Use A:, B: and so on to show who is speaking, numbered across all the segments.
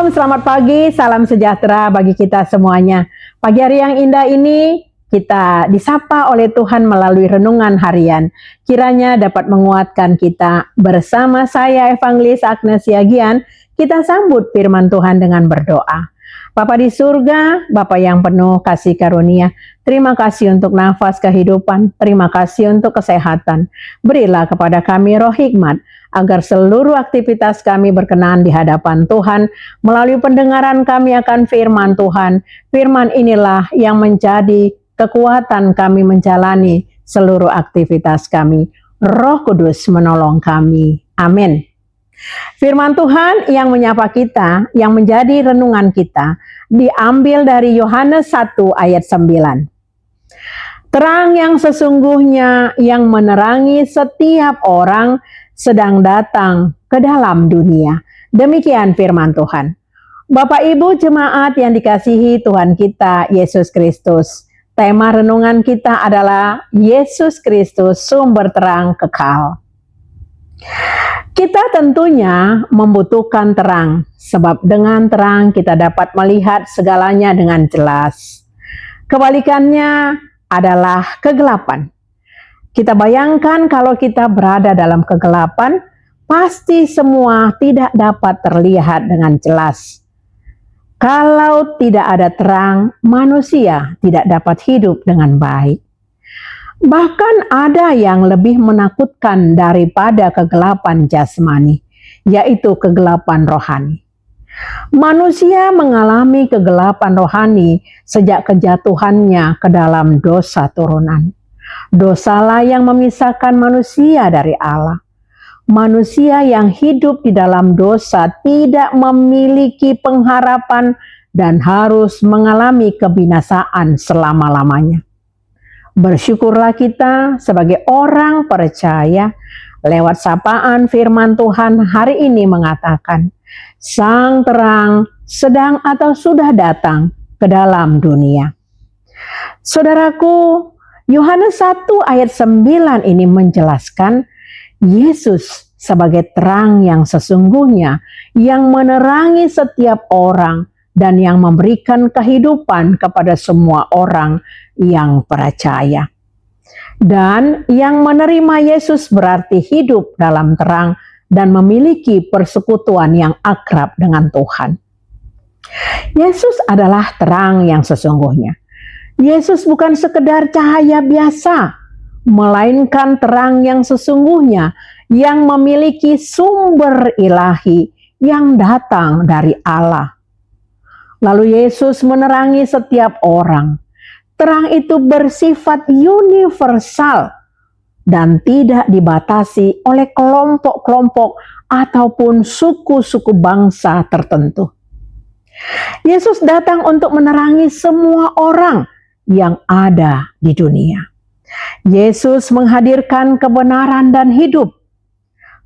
A: Shalom, selamat pagi, salam sejahtera bagi kita semuanya. Pagi hari yang indah ini kita disapa oleh Tuhan melalui renungan harian. Kiranya dapat menguatkan kita. Bersama saya Evangelis Agnes Yagian, kita sambut firman Tuhan dengan berdoa. Bapa di surga, Bapa yang penuh kasih karunia, terima kasih untuk nafas kehidupan, terima kasih untuk kesehatan. Berilah kepada kami roh hikmat, agar seluruh aktivitas kami berkenan di hadapan Tuhan, melalui pendengaran kami akan firman Tuhan. Firman inilah yang menjadi kekuatan kami menjalani seluruh aktivitas kami. Roh Kudus menolong kami. Amin. Firman Tuhan yang menyapa kita, yang menjadi renungan kita, diambil dari Yohanes 1 ayat 9. Terang yang sesungguhnya yang menerangi setiap orang sedang datang ke dalam dunia. Demikian firman Tuhan. Bapak Ibu jemaat yang dikasihi Tuhan kita Yesus Kristus. Tema renungan kita adalah Yesus Kristus sumber terang kekal. Kita tentunya membutuhkan terang, sebab dengan terang kita dapat melihat segalanya dengan jelas. Kebalikannya adalah kegelapan. Kita bayangkan kalau kita berada dalam kegelapan, pasti semua tidak dapat terlihat dengan jelas. Kalau tidak ada terang, manusia tidak dapat hidup dengan baik. Bahkan ada yang lebih menakutkan daripada kegelapan jasmani, yaitu kegelapan rohani. Manusia mengalami kegelapan rohani sejak kejatuhannya ke dalam dosa turunan. Dosalah yang memisahkan manusia dari Allah. Manusia yang hidup di dalam dosa tidak memiliki pengharapan dan harus mengalami kebinasaan selama-lamanya. Bersyukurlah kita sebagai orang percaya lewat sapaan firman Tuhan hari ini mengatakan, Sang terang sedang atau sudah datang ke dalam dunia. Saudaraku, Yohanes 1 ayat 9 ini menjelaskan Yesus sebagai terang yang sesungguhnya yang menerangi setiap orang dan yang memberikan kehidupan kepada semua orang yang percaya. Dan yang menerima Yesus berarti hidup dalam terang dan memiliki persekutuan yang akrab dengan Tuhan. Yesus adalah terang yang sesungguhnya. Yesus bukan sekedar cahaya biasa, melainkan terang yang sesungguhnya yang memiliki sumber ilahi yang datang dari Allah. Lalu Yesus menerangi setiap orang. Terang itu bersifat universal dan tidak dibatasi oleh kelompok-kelompok ataupun suku-suku bangsa tertentu. Yesus datang untuk menerangi semua orang yang ada di dunia. Yesus menghadirkan kebenaran dan hidup.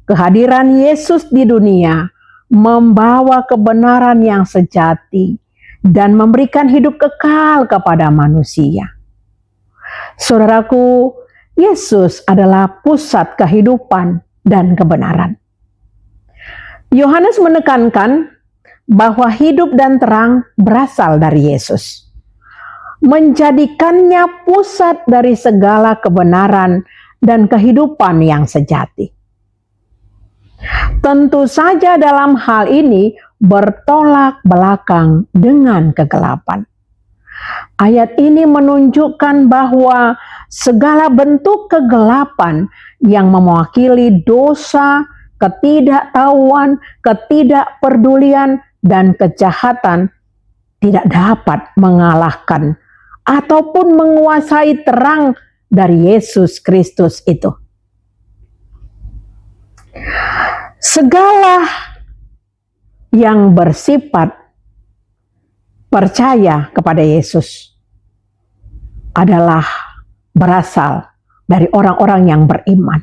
A: Kehadiran Yesus di dunia membawa kebenaran yang sejati dan memberikan hidup kekal kepada manusia. Saudaraku, Yesus adalah pusat kehidupan dan kebenaran. Yohanes menekankan bahwa hidup dan terang berasal dari Yesus, menjadikannya pusat dari segala kebenaran dan kehidupan yang sejati. Tentu saja dalam hal ini bertolak belakang dengan kegelapan. Ayat ini menunjukkan bahwa segala bentuk kegelapan yang mewakili dosa, ketidaktahuan, ketidakpedulian, dan kejahatan tidak dapat mengalahkan ataupun menguasai terang dari Yesus Kristus itu. Segala yang bersifat percaya kepada Yesus adalah berasal dari orang-orang yang beriman.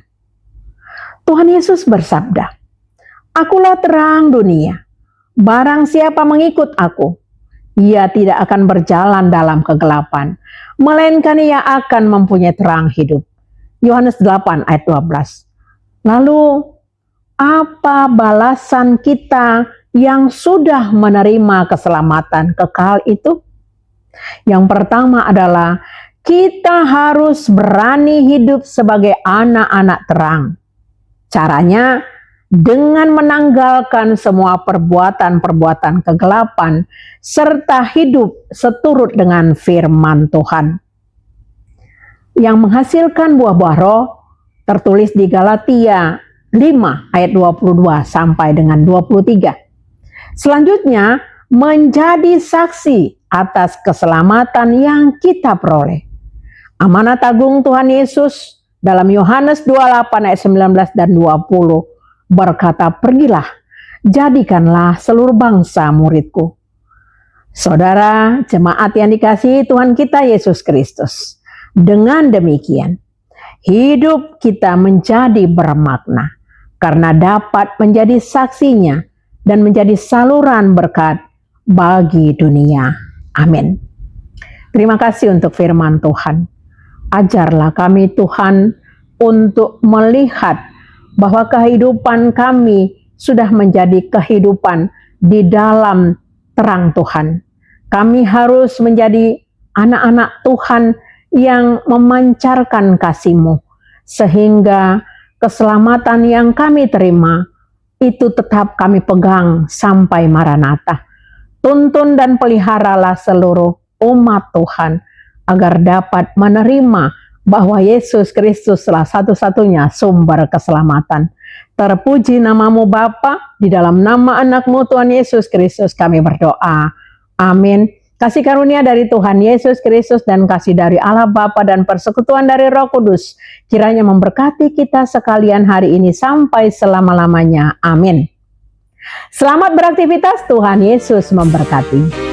A: Tuhan Yesus bersabda, "Akulah terang dunia. Barang siapa mengikut aku, ia tidak akan berjalan dalam kegelapan, melainkan ia akan mempunyai terang hidup." Yohanes 8 ayat 12. Lalu, apa balasan kita yang sudah menerima keselamatan kekal itu? Yang pertama adalah kita harus berani hidup sebagai anak-anak terang. Caranya dengan menanggalkan semua perbuatan-perbuatan kegelapan serta hidup seturut dengan firman Tuhan. Yang menghasilkan buah-buah roh tertulis di Galatia 5 ayat 22 sampai dengan 23. Selanjutnya, menjadi saksi atas keselamatan yang kita peroleh. Amanat agung Tuhan Yesus dalam Yohanes 28 ayat 19 dan 20 berkata, pergilah, jadikanlah seluruh bangsa muridku. Saudara, jemaat yang dikasihi Tuhan kita Yesus Kristus, dengan demikian, hidup kita menjadi bermakna, karena dapat menjadi saksinya dan menjadi saluran berkat bagi dunia. Amin. Terima kasih untuk firman Tuhan. Ajarlah kami Tuhan untuk melihat bahwa kehidupan kami sudah menjadi kehidupan di dalam terang Tuhan. Kami harus menjadi anak-anak Tuhan yang memancarkan kasih-Mu, sehingga keselamatan yang kami terima itu tetap kami pegang sampai Maranatha. Tuntun dan peliharalah seluruh umat Tuhan agar dapat menerima bahwa Yesus Kristus adalah satu-satunya sumber keselamatan. Terpuji namamu Bapa, di dalam nama anak-Mu Tuhan Yesus Kristus kami berdoa. Amin. Kasih karunia dari Tuhan Yesus Kristus dan kasih dari Allah Bapa dan persekutuan dari Roh Kudus kiranya memberkati kita sekalian hari ini sampai selama-lamanya. Amin. Selamat beraktivitas, Tuhan Yesus memberkati.